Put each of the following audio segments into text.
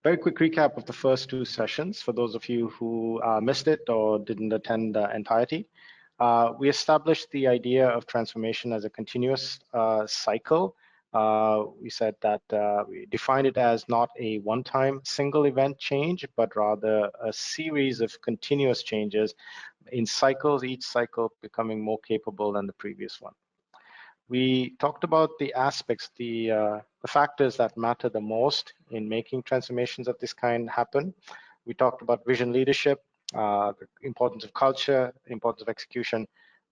Very quick recap of the first two sessions for those of you who missed it or didn't attend the entirety. We established the idea of transformation as a continuous cycle. We said that we defined it as not a one-time single event change, but rather a series of continuous changes in cycles, each cycle becoming more capable than the previous one. We talked about the aspects, the factors that matter the most in making transformations of this kind happen. We talked about vision leadership, the importance of culture, the importance of execution,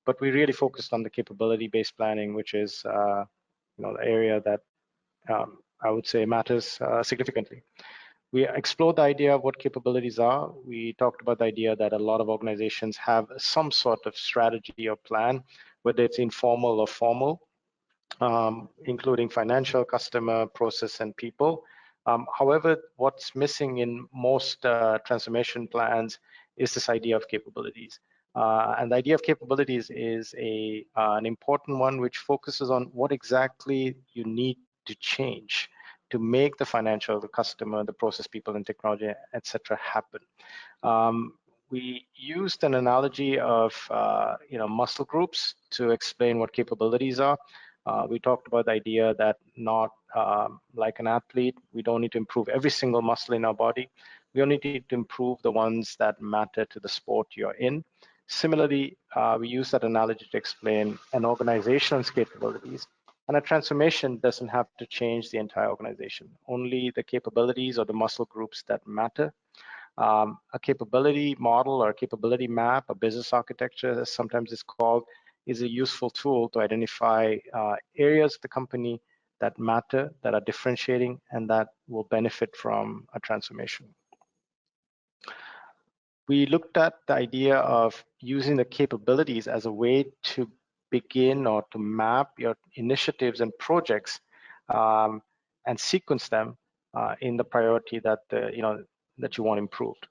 but we really focused on the capability-based planning, which is the area that I would say matters significantly. We explored the idea of what capabilities are. We talked about the idea that a lot of organizations have some sort of strategy or plan, whether it's informal or formal, including financial, customer, process, and people. However, what's missing in most transformation plans is this idea of capabilities. And the idea of capabilities is an important one which focuses on what exactly you need to change to make the financial, the customer, the process, people, and technology, etc., happen. We used an analogy of muscle groups to explain what capabilities are. We talked about the idea that not like an athlete, we don't need to improve every single muscle in our body. We only need to improve the ones that matter to the sport you're in. Similarly, we use that analogy to explain an organization's capabilities. And a transformation doesn't have to change the entire organization, only the capabilities or the muscle groups that matter. A capability model or a capability map, a business architecture, as sometimes it's called, is a useful tool to identify areas of the company that matter, that are differentiating, and that will benefit from a transformation. We looked at the idea of using the capabilities as a way to begin or to map your initiatives and projects and sequence them in the priority that that you want improved.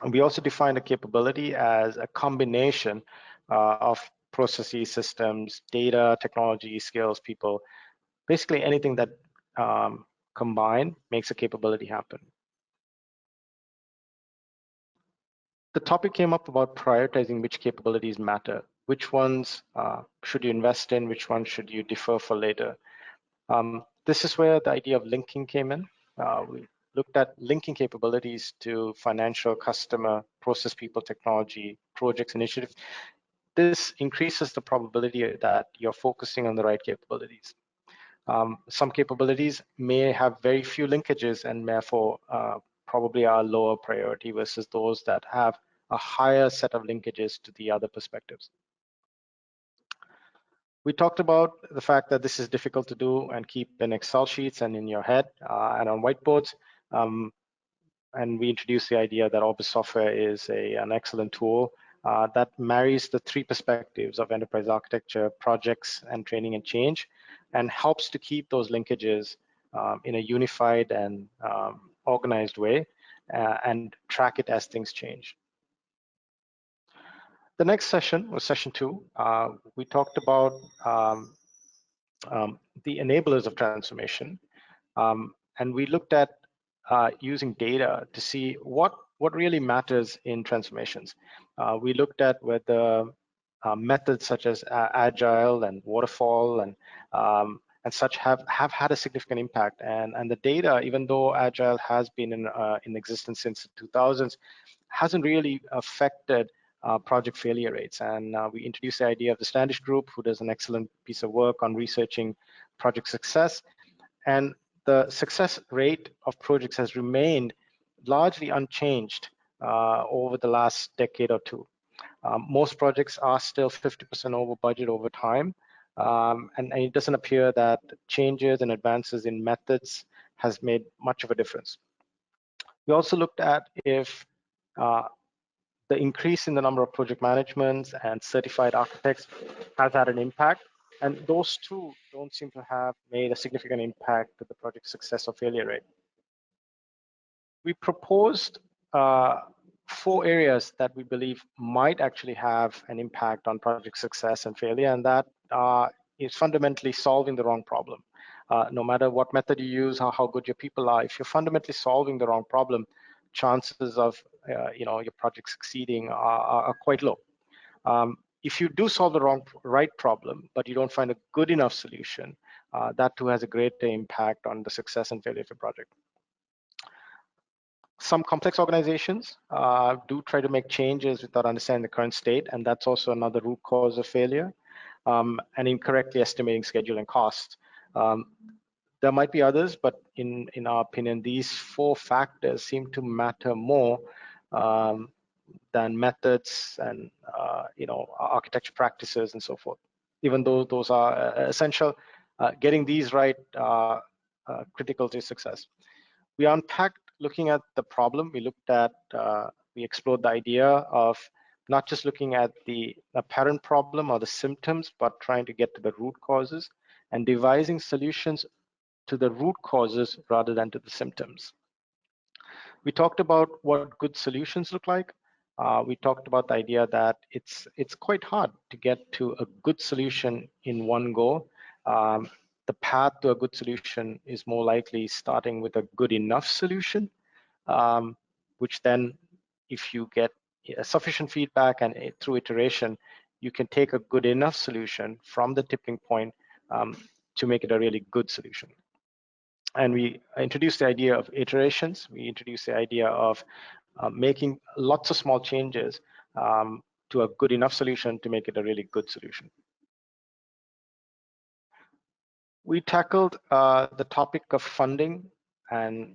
And we also defined a capability as a combination of processes, systems, data, technology, skills, people, basically anything that combined makes a capability happen. The topic came up about prioritizing which capabilities matter, which ones should you invest in, which ones should you defer for later. This is where the idea of linking came in. We looked at linking capabilities to financial, customer, process, people, technology, projects, initiatives. This increases the probability that you're focusing on the right capabilities. Some capabilities may have very few linkages and therefore probably are lower priority versus those that have a higher set of linkages to the other perspectives. We talked about the fact that this is difficult to do and keep in Excel sheets and in your head and on whiteboards. And we introduced the idea that Orbus software is an excellent tool that marries the three perspectives of enterprise architecture, projects, and training and change, and helps to keep those linkages in a unified and organized way and track it as things change. The next session was session 2. We talked about the enablers of transformation, and we looked at using data to see what really matters in transformations. We looked at whether methods such as agile and waterfall and such have had a significant impact. And the data, even though agile has been in existence since the 2000s, hasn't really affected project failure rates. And we introduced the idea of the Standish Group, who does an excellent piece of work on researching project success. And the success rate of projects has remained largely unchanged over the last decade or two. Most projects are still 50% over budget over time, and it doesn't appear that changes and advances in methods has made much of a difference. We also looked at if the increase in the number of project managements and certified architects has had an impact, and those two don't seem to have made a significant impact to the project success or failure rate. We proposed 4 areas that we believe might actually have an impact on project success and failure, and that is fundamentally solving the wrong problem. no matter what method you use, how good your people are, if you're fundamentally solving the wrong problem, chances of your project succeeding are quite low. If you do solve the right problem, but you don't find a good enough solution, that too has a greater impact on the success and failure of your project. Some complex organizations do try to make changes without understanding the current state, and that's also another root cause of failure, and incorrectly estimating schedule and cost. There might be others, but in our opinion, these 4 factors seem to matter more than methods and architecture practices and so forth. Even though those are essential, getting these right are critical to success. We unpacked looking at the problem. We explored the idea of not just looking at the apparent problem or the symptoms, but trying to get to the root causes and devising solutions to the root causes rather than to the symptoms. We talked about what good solutions look like. We talked about the idea that it's quite hard to get to a good solution in one go. The path to a good solution is more likely starting with a good enough solution, which then, if you get sufficient feedback and through iteration, you can take a good enough solution from the tipping point to make it a really good solution. And we introduced the idea of iterations. We introduced the idea of making lots of small changes to a good enough solution to make it a really good solution. We tackled the topic of funding and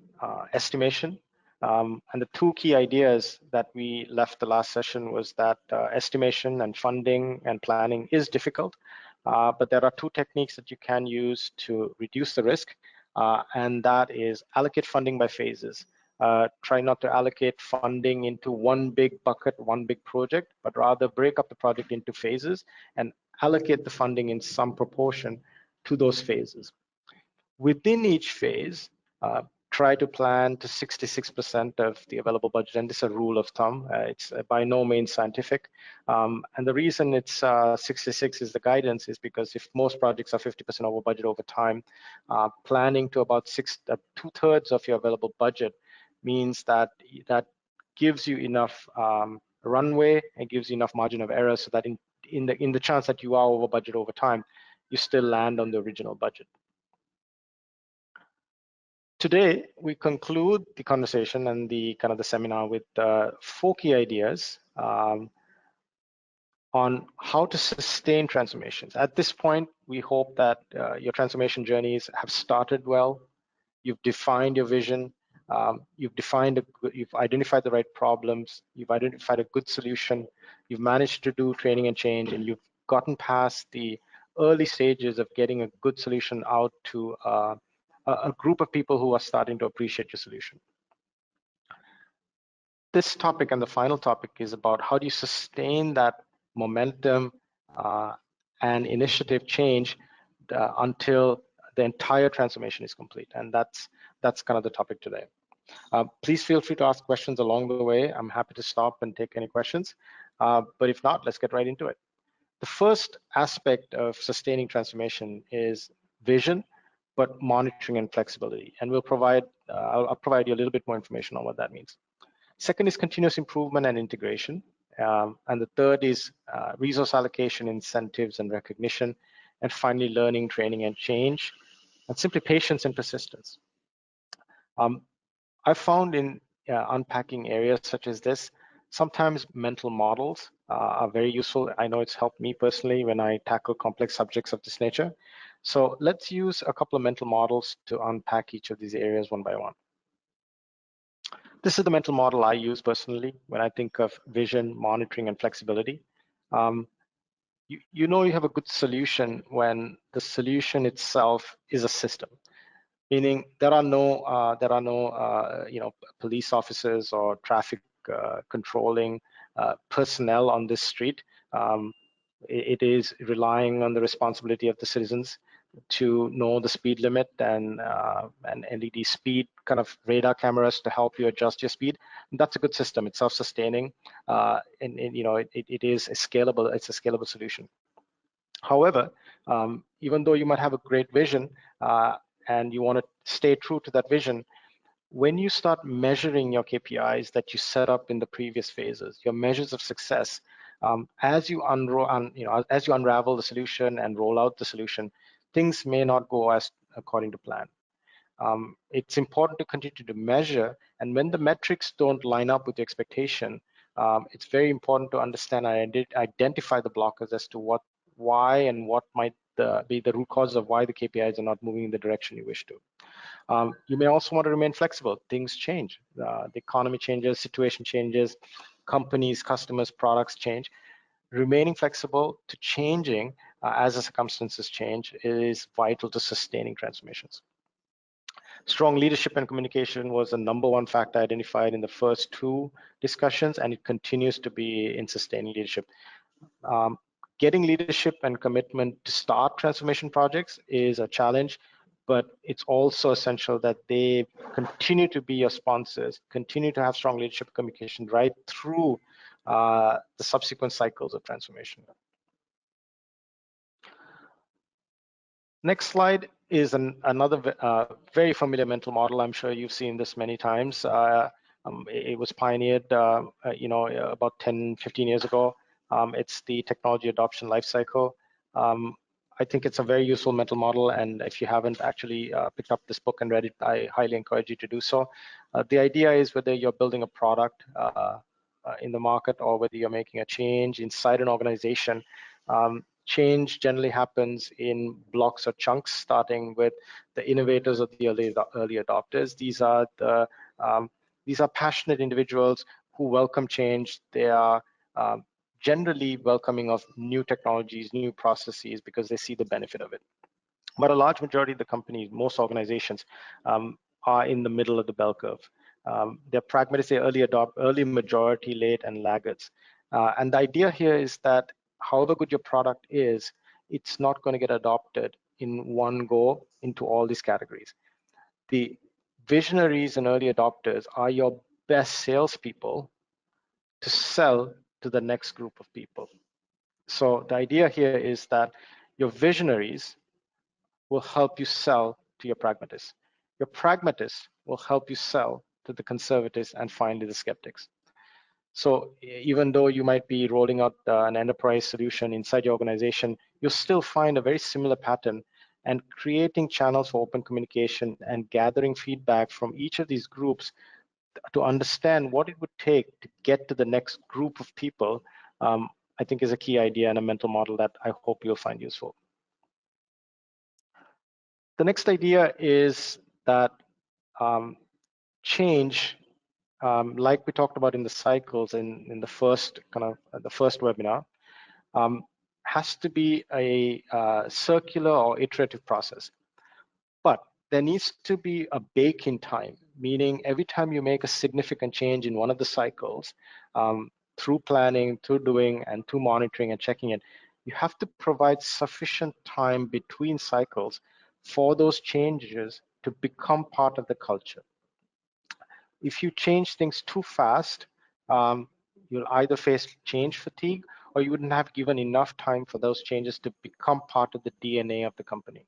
estimation. And the 2 key ideas that we left the last session was that estimation and funding and planning is difficult, but there are 2 techniques that you can use to reduce the risk, and that is allocate funding by phases. Try not to allocate funding into one big bucket, one big project, but rather break up the project into phases and allocate the funding in some proportion to those phases. Within each phase, try to plan to 66% of the available budget, and this is a rule of thumb. It's by no means scientific, and the reason it's 66 is the guidance is because if most projects are 50% over budget over time, planning to about 2/3 of your available budget means that gives you enough runway and gives you enough margin of error so that in the chance that you are over budget over time, you still land on the original budget. Today, we conclude the conversation and the seminar with 4 key ideas on how to sustain transformations. At this point, we hope that your transformation journeys have started well. You've defined your vision. You've identified the right problems. You've identified a good solution. You've managed to do training and change, and you've gotten past the early stages of getting a good solution out to a group of people who are starting to appreciate your solution. This topic and the final topic is about how do you sustain that momentum and initiative change until the entire transformation is complete. And that's kind of the topic today. Please feel free to ask questions along the way. I'm happy to stop and take any questions. But if not, let's get right into it. The first aspect of sustaining transformation is vision, but monitoring and flexibility. And I'll provide you a little bit more information on what that means. Second is continuous improvement and integration. And the third is resource allocation, incentives, and recognition. And finally, learning, training, and change. And simply patience and persistence. I found in unpacking areas such as this, sometimes mental models are very useful. I know it's helped me personally when I tackle complex subjects of this nature. So let's use a couple of mental models to unpack each of these areas one by one. This is the mental model I use personally when I think of vision, monitoring, and flexibility. You know you have a good solution when the solution itself is a system. Meaning there are no police officers or traffic controlling personnel on this street. It is relying on the responsibility of the citizens to know the speed limit and LED speed kind of radar cameras to help you adjust your speed. And that's a good system. It's self-sustaining, and it is scalable. It's a scalable solution. However, even though you might have a great vision, and you want to stay true to that vision, when you start measuring your KPIs that you set up in the previous phases, your measures of success, as you as you unravel the solution and roll out the solution, things may not go as according to plan. It's important to continue to measure, and when the metrics don't line up with the expectation, it's very important to understand and identify the blockers as to why and what might be the root cause of why the KPIs are not moving in the direction you wish to. You may also want to remain flexible. Things change. The economy changes, situation changes, companies, customers, products change. Remaining flexible to changing as the circumstances change is vital to sustaining transformations. Strong leadership and communication was the #1 factor identified in the first 2 discussions, and it continues to be in sustaining leadership. Getting leadership and commitment to start transformation projects is a challenge, but it's also essential that they continue to be your sponsors, continue to have strong leadership communication right through the subsequent cycles of transformation. Next slide is another very familiar mental model. I'm sure you've seen this many times. It was pioneered, about 10, 15 years ago. It's the technology adoption lifecycle. I think it's a very useful mental model, and if you haven't actually picked up this book and read it, I highly encourage you to do so. The idea is whether you're building a product in the market or whether you're making a change inside an organization, change generally happens in blocks or chunks, starting with the innovators or the early adopters. These are passionate individuals who welcome change. They are generally welcoming of new technologies, new processes, because they see the benefit of it. But a large majority of the companies, most organizations, are in the middle of the bell curve. They're pragmatists, they're early majority, late, and laggards. And the idea here is that however good your product is, it's not going to get adopted in one go into all these categories. The visionaries and early adopters are your best salespeople to sell to the next group of people. So the idea here is that your visionaries will help you sell to your pragmatists. Your pragmatists will help you sell to the conservatives and finally the skeptics. So even though you might be rolling out an enterprise solution inside your organization, you'll still find a very similar pattern, and creating channels for open communication and gathering feedback from each of these groups to understand what it would take to get to the next group of people, I think is a key idea and a mental model that I hope you'll find useful. The next idea is that change, like we talked about in the cycles in the first the first webinar, has to be a circular or iterative process. But there needs to be a bake-in time, meaning every time you make a significant change in one of the cycles, through planning, through doing, and through monitoring and checking it, you have to provide sufficient time between cycles for those changes to become part of the culture. If you change things too fast, you'll either face change fatigue or you wouldn't have given enough time for those changes to become part of the DNA of the company.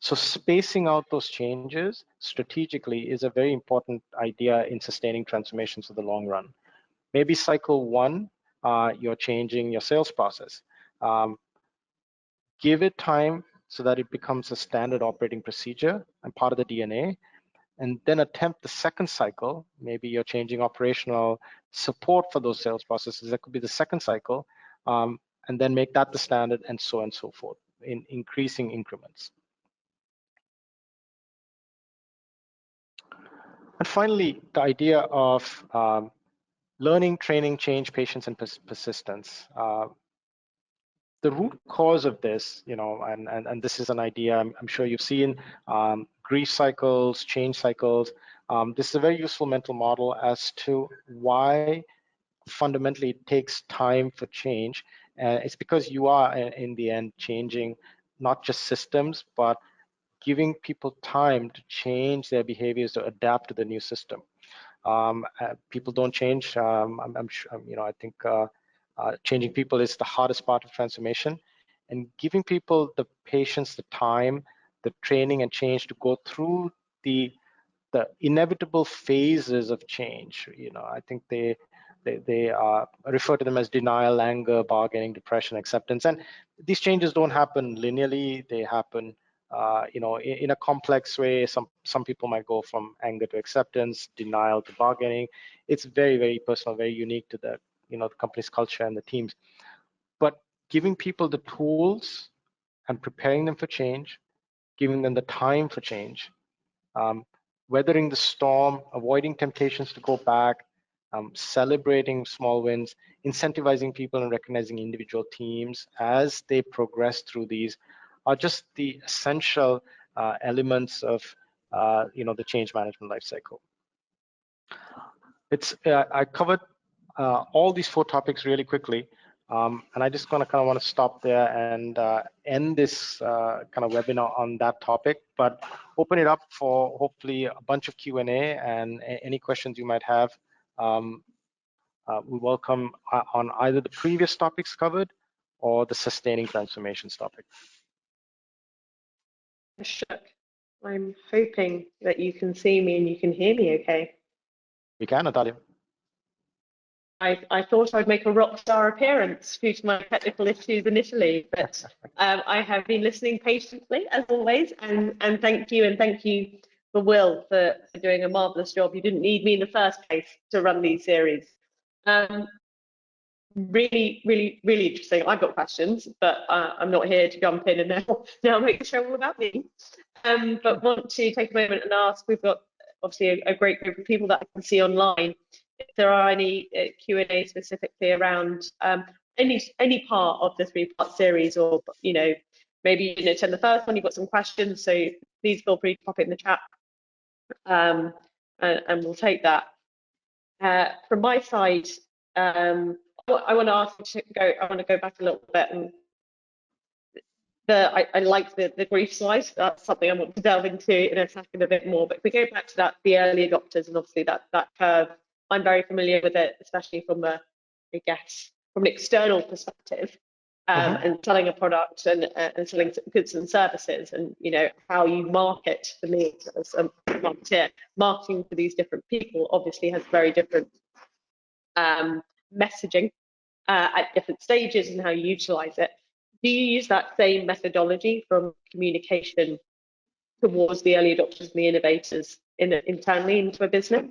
So spacing out those changes strategically is a very important idea in sustaining transformations for the long run. Maybe cycle 1, you're changing your sales process. Give it time so that it becomes a standard operating procedure and part of the DNA, and then attempt the second cycle. Maybe you're changing operational support for those sales processes. That could be the second cycle, and then make that the standard, and so forth, in increasing increments. And finally, the idea of learning, training, change, patience, and persistence. The root cause of this, and this is an idea I'm sure you've seen, grief cycles, change cycles. This is a very useful mental model as to why fundamentally it takes time for change. It's because you are, in the end, changing not just systems, but giving people time to change their behaviors to adapt to the new system. People don't change. I'm sure, I think changing people is the hardest part of transformation, and giving people the patience, the time, the training and change to go through the inevitable phases of change. I think they refer to them as denial, anger, bargaining, depression, acceptance, and these changes don't happen linearly. They happen, in a complex way. Some people might go from anger to acceptance, denial to bargaining. It's very, very personal, very unique to the company's culture and the teams. But giving people the tools and preparing them for change, giving them the time for change, weathering the storm, avoiding temptations to go back, celebrating small wins, incentivizing people and recognizing individual teams as they progress through these are just the essential elements of the change management lifecycle. I covered all these 4 topics really quickly. And I just kind of want to stop there and end this kind of webinar on that topic, but open it up for hopefully a bunch of Q&A and any questions you might have. We welcome on either the previous topics covered or the sustaining transformations topic. Ashok, I'm hoping that you can see me and you can hear me okay. We can, Natalia. I thought I'd make a rock star appearance due to my technical issues initially, but I have been listening patiently as always, and thank you for Will for doing a marvelous job. You didn't need me in the first place to run these series. Really, really, really interesting. I've got questions, but I'm not here to jump in and now make the show all about me. But want to take a moment and ask, we've got obviously a great group of people that I can see online. If there are any Q&A specifically around any part of the 3-part series, or maybe you didn't attend the first one, you've got some questions, so please feel free to pop it in the chat, and we'll take that. From my side, I want to ask you to go. I want to go back a little bit, and I like the grief slide. That's something I want to delve into in a second a bit more. But if we go back to that, the early adopters, and obviously that curve, I'm very familiar with it, especially from an external perspective, and selling a product and selling goods and services, and how you market. For me, as a marketer, marketing for these different people obviously has very different messaging at different stages and how you utilize it. Do you use that same methodology from communication towards the early adopters and the innovators internally into a business,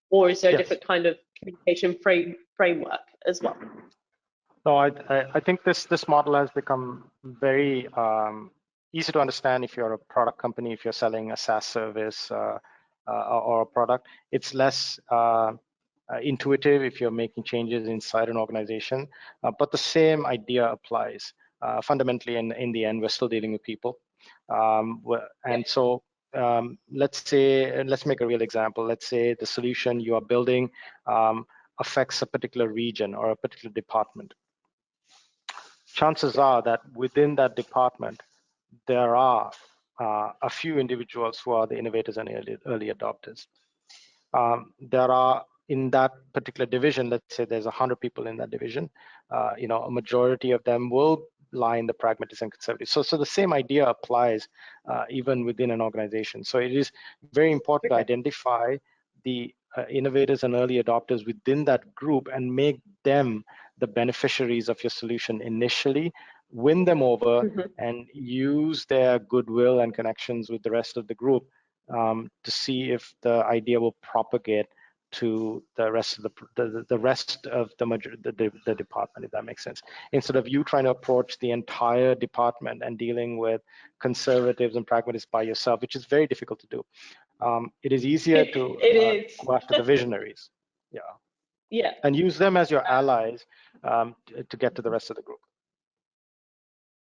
or is there a different kind of communication framework as well? No, I think this model has become very easy to understand if you're a product company, if you're selling a SaaS service or a product. It's less intuitive if you're making changes inside an organization, but the same idea applies. Fundamentally, in the end, we're still dealing with people, and so let's make a real example. Let's say the solution you are building affects a particular region or a particular department. Chances are that within that department, there are a few individuals who are the innovators and early adopters. There are, in that particular division, let's say there's 100 people in that division, a majority of them will lie in the pragmatists and conservatives. So the same idea applies even within an organization. So it is very important to identify the innovators and early adopters within that group and make them the beneficiaries of your solution initially, win them over, and use their goodwill and connections with the rest of the group to see if the idea will propagate to the rest of the department, if that makes sense. Instead of you trying to approach the entire department and dealing with conservatives and pragmatists by yourself, which is very difficult to do. It is easier to go after the visionaries, and use them as your allies to get to the rest of the group.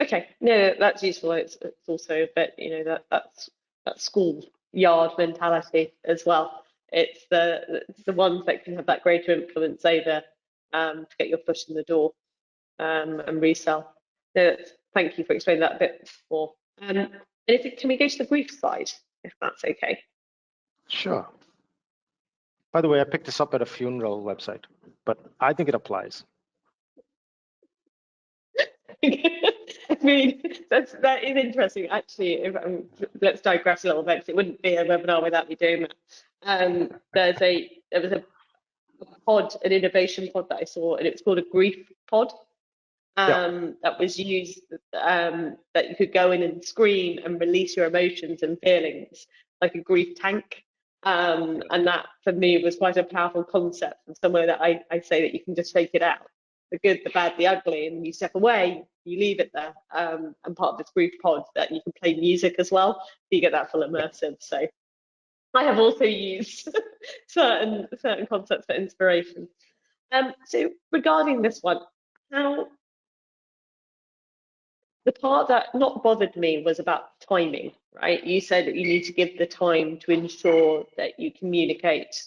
Okay, no, that's useful. It's also a bit, that's school yard mentality as well. It's the ones that can have that greater influence over to get your foot in the door and resell. So thank you for explaining that a bit more. And can we go to the grief side, if that's okay? Sure. By the way, I picked this up at a funeral website, but I think it applies. mean, that is interesting. Actually, let's digress a little bit, 'cause it wouldn't be a webinar without me doing that. There was a pod, an innovation pod that I saw, and it was called a grief pod. That was used, that you could go in and scream and release your emotions and feelings like a grief tank. And that for me was quite a powerful concept, and somewhere that I say that you can just take it out, the good, the bad, the ugly, and you step away, you leave it there. And part of this grief pod that you can play music as well, so you get that full immersive. So I have also used certain concepts for inspiration. So regarding this one, how the part that not bothered me was about timing, right? You said that you need to give the time to ensure that you communicate,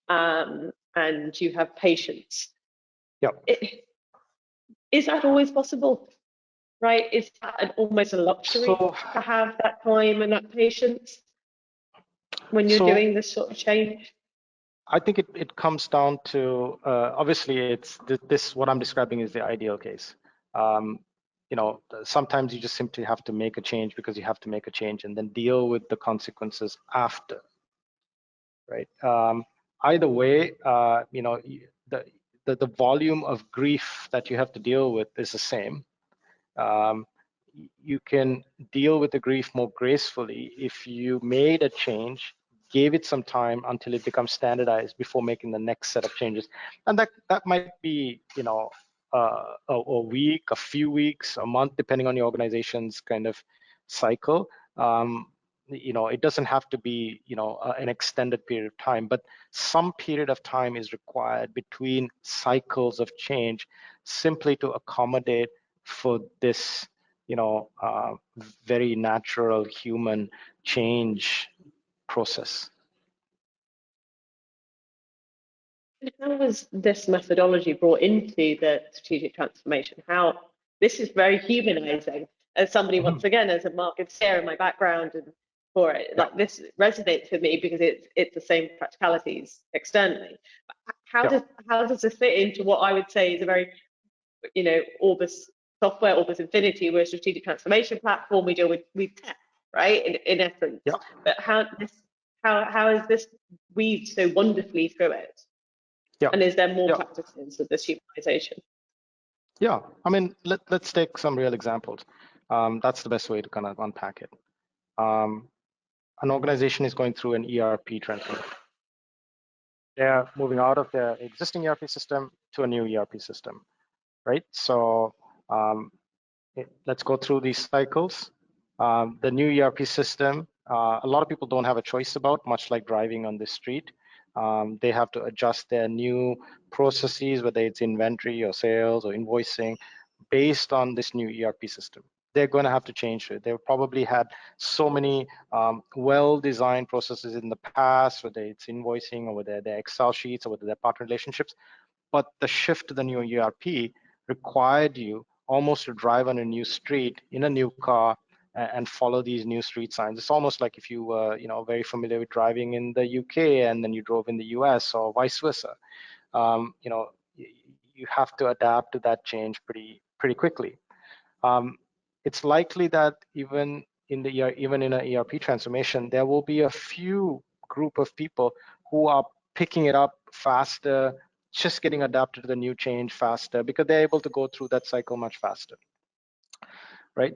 and you have patience. Yeah. Is that always possible, right? Is that almost a luxury So, to have that time and that patience when you're so doing this sort of change? I think it comes down to, obviously it's this, what I'm describing is the ideal case. Sometimes you just simply have to make a change because you have to make a change and then deal with the consequences after, right? Either way, the volume of grief that you have to deal with is the same. Um, you can deal with the grief more gracefully if you made a change, gave it some time until it becomes standardized before making the next set of changes. And that might be, a week, a few weeks, a month, depending on your organization's kind of cycle. It doesn't have to be, an extended period of time, but some period of time is required between cycles of change simply to accommodate for this, very natural human change process. How was this methodology brought into the strategic transformation? How this is very humanizing. As somebody, once again, as a marketeer in my background and for it, Yeah. like this resonates with me because it's the same practicalities externally. But how does this fit into what I would say is a very, Orbus software, Orbus Infinity, we're a strategic transformation platform. We deal with tech, right? In essence. Yeah. But how is this weaved so wonderfully through it? Yeah. And is there more Yeah. practices of this humanization? Yeah. I mean, let's take some real examples. That's the best way to kind of unpack it. An organization is going through an ERP transformation. They're moving out of their existing ERP system to a new ERP system, right? So let's go through these cycles. The new ERP system, a lot of people don't have a choice about, much like driving on the street. They have to adjust their new processes, whether it's inventory or sales or invoicing, based on this new ERP system. They're going to have to change it. They've probably had so many well-designed processes in the past, whether it's invoicing or whether they're Excel sheets or whether they're partner relationships. But the shift to the new ERP required you almost to drive on a new street in a new car and follow these new street signs. It's almost like if you were, very familiar with driving in the UK and then you drove in the US or vice versa. You have to adapt to that change pretty quickly. It's likely that even in an ERP transformation, there will be a few group of people who are picking it up faster, just getting adapted to the new change faster because they're able to go through that cycle much faster, right?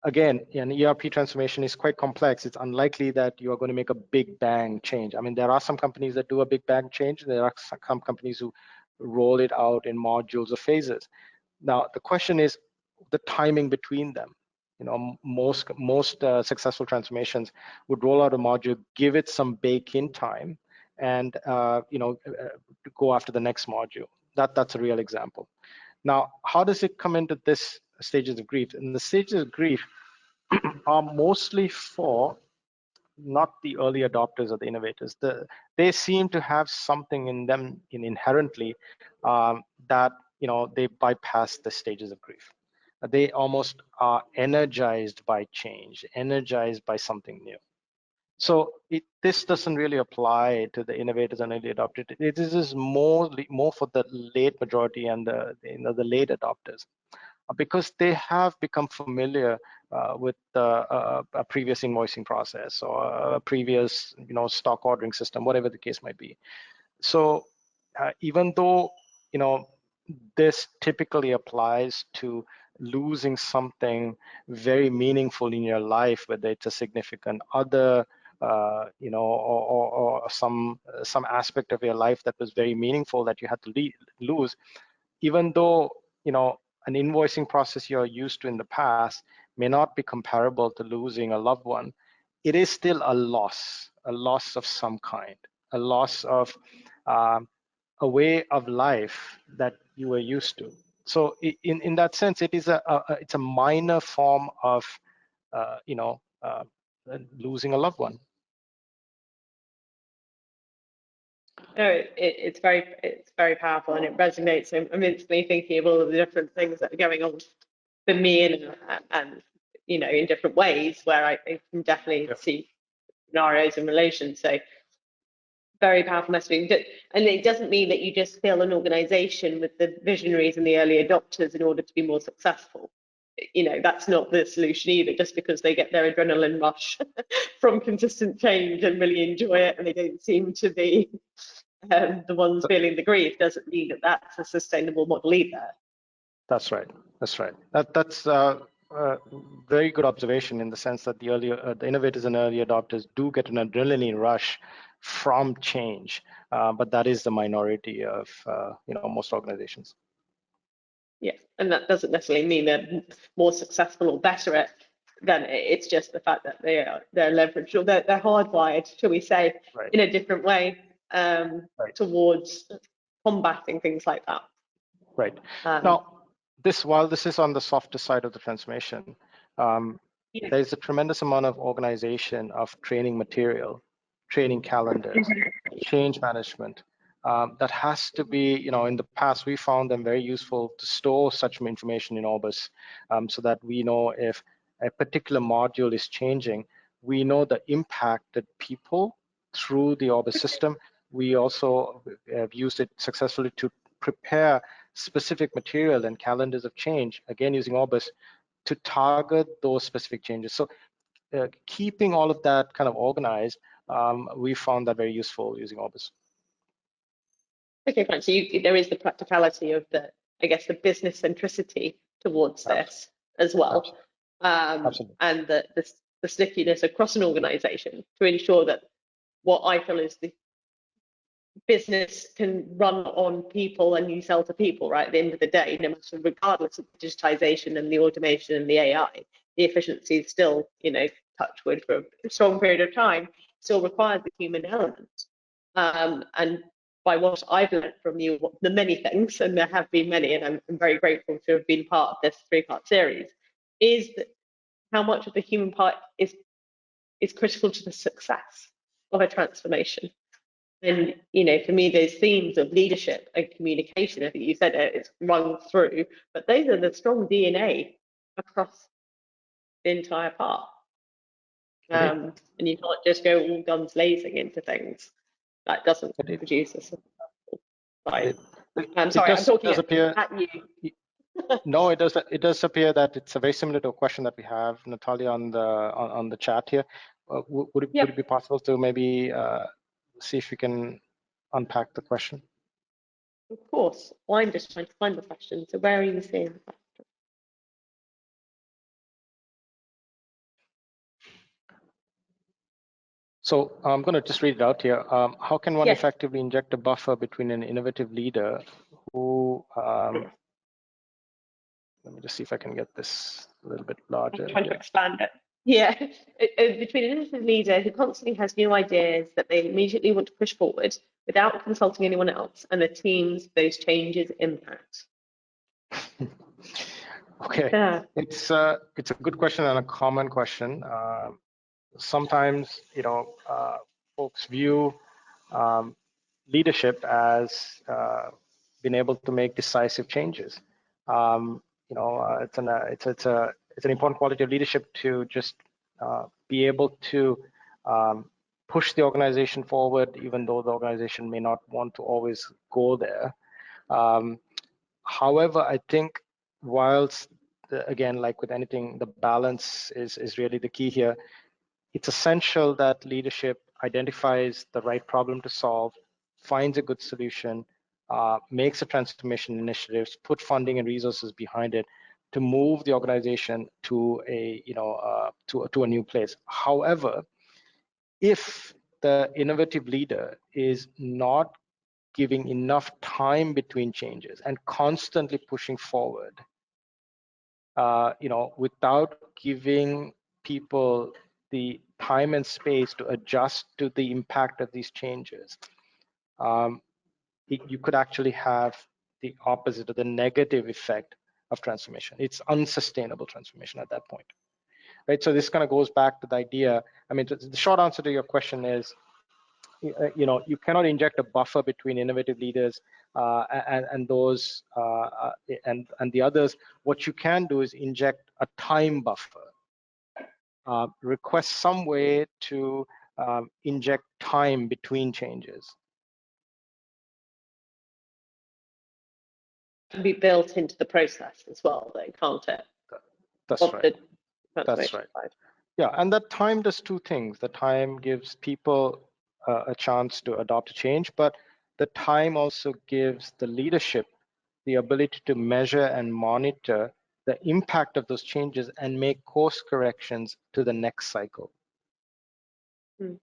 Again, an ERP transformation is quite complex. It's unlikely that you are going to make a big bang change. I mean, there are some companies that do a big bang change. There are some companies who roll it out in modules or phases. Now, the question is the timing between them. Most successful transformations would roll out a module, give it some bake-in time, and go after the next module. That's a real example. Now, how does it come into this stages of grief? And the stages of grief are mostly for not the early adopters or the innovators. They seem to have something in them inherently that they bypass the stages of grief. They almost are energized by change, energized by something new. So this doesn't really apply to the innovators and early adopters. This is more for the late majority and the late adopters. because they have become familiar with a previous invoicing process or a previous, stock ordering system, whatever the case might be. So even though, this typically applies to losing something very meaningful in your life, whether it's a significant other, or some aspect of your life that was very meaningful that you had to lose, even though, an invoicing process you're used to in the past may not be comparable to losing a loved one, it is still a loss of some kind, a loss of a way of life that you were used to. So in that sense, it is it's a minor form of losing a loved one. No, it's very powerful, and it resonates. I'm instantly thinking of all of the different things that are going on for me, and in different ways where I can definitely see scenarios in relation. So very powerful messaging. And it doesn't mean that you just fill an organization with the visionaries and the early adopters in order to be more successful. That's not the solution either, just because they get their adrenaline rush from consistent change and really enjoy it, and they don't seem to be the ones feeling the grief, doesn't mean that that's a sustainable model either. That's right. That's very good observation, in the sense that the innovators and early adopters do get an adrenaline rush from change, but that is the minority of most organizations. Yeah, and that doesn't necessarily mean they're more successful or better at than it's just the fact that they're leveraged, or they're hardwired, shall we say, right. in a different way towards combating things like that. Right. Now, while this is on the softer side of the transformation, there's a tremendous amount of organization of training material, training calendars, change management. That has to be, in the past, we found them very useful to store such information in Orbus, so that we know if a particular module is changing, we know the impacted people through the Orbus system. We also have used it successfully to prepare specific material and calendars of change, again using Orbus, to target those specific changes. So keeping all of that kind of organized, we found that very useful using Orbus. Okay, fine. So there is the practicality of the business centricity towards this as well, and the stickiness across an organization to ensure that what I feel is the business can run on people, and you sell to people, right? At the end of the day, no matter, regardless of the digitization and the automation and the AI, the efficiency is still, touch wood, for a strong period of time, still requires the human element. And by what I've learned from you, the many things, and there have been many, and I'm very grateful to have been part of this 3-part series, is that how much of the human part is critical to the success of a transformation. And for me, those themes of leadership and communication, I think you said it's run through, but those are the strong DNA across the entire part. And you can't just go all guns blazing into things. That doesn't produce a successful side. I'm sorry, I'm talking at you. No, it does appear that it's very similar to a question that we have, Natalia, on the chat here. Would it be possible to maybe see if we can unpack the question? Of course. Well, I'm just trying to find the question. So where are you seeing the question? So I'm going to just read it out here. How can one effectively inject a buffer between an innovative leader who, let me just see if I can get this a little bit larger. I'm trying to expand it. Yeah, between an innovative leader who constantly has new ideas that they immediately want to push forward without consulting anyone else, and the teams those changes impact. Okay, it's a good question and a common question. Sometimes, folks view leadership as being able to make decisive changes. It's an important quality of leadership to just be able to push the organization forward, even though the organization may not want to always go there. However, I think whilst again, like with anything, the balance is really the key here. It's essential that leadership identifies the right problem to solve, finds a good solution, makes a transformation initiatives, put funding and resources behind it to move the organization to a to a new place. However, if the innovative leader is not giving enough time between changes and constantly pushing forward, without giving people the time and space to adjust to the impact of these changes, you could actually have the opposite of the negative effect of transformation. It's unsustainable transformation at that point, right? So this kind of goes back to the idea. I mean, the short answer to your question is, you cannot inject a buffer between innovative leaders and those and the others. What you can do is inject a time buffer, request some way to inject time between changes. Can be built into the process as well, though, can't it? That's right. That's right. Side. Yeah, and that time does two things. The time gives people a chance to adopt a change, but the time also gives the leadership the ability to measure and monitor the impact of those changes and make course corrections to the next cycle. Yeah,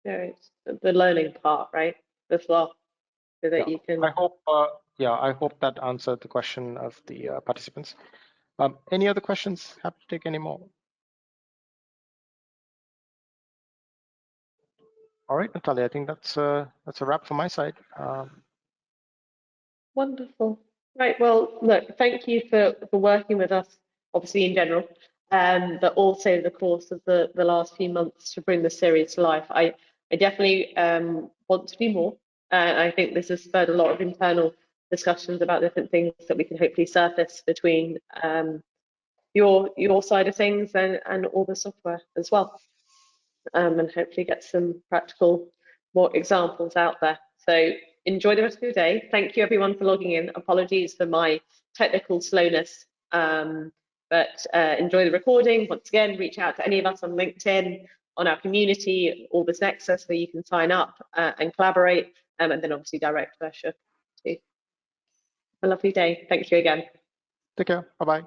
it's the learning part, right, as well, so that you can. I hope that answered the question of the participants. Any other questions? Happy to take any more. All right, Natalia, I think that's a wrap from my side. Wonderful. Right. Well, look, thank you for working with us, obviously in general, but also the course of the last few months to bring the series to life. I definitely want to do more. I think this has spurred a lot of internal discussions about different things that we can hopefully surface between your side of things and all the software as well, and hopefully get some practical more examples out there. So enjoy the rest of your day. Thank you everyone for logging in. Apologies for my technical slowness, but enjoy the recording. Once again, reach out to any of us on LinkedIn, on our community, Orbus Nexus, where you can sign up and collaborate, and then obviously direct Vasa too. Have a lovely day. Thank you again. Take care. Bye-bye.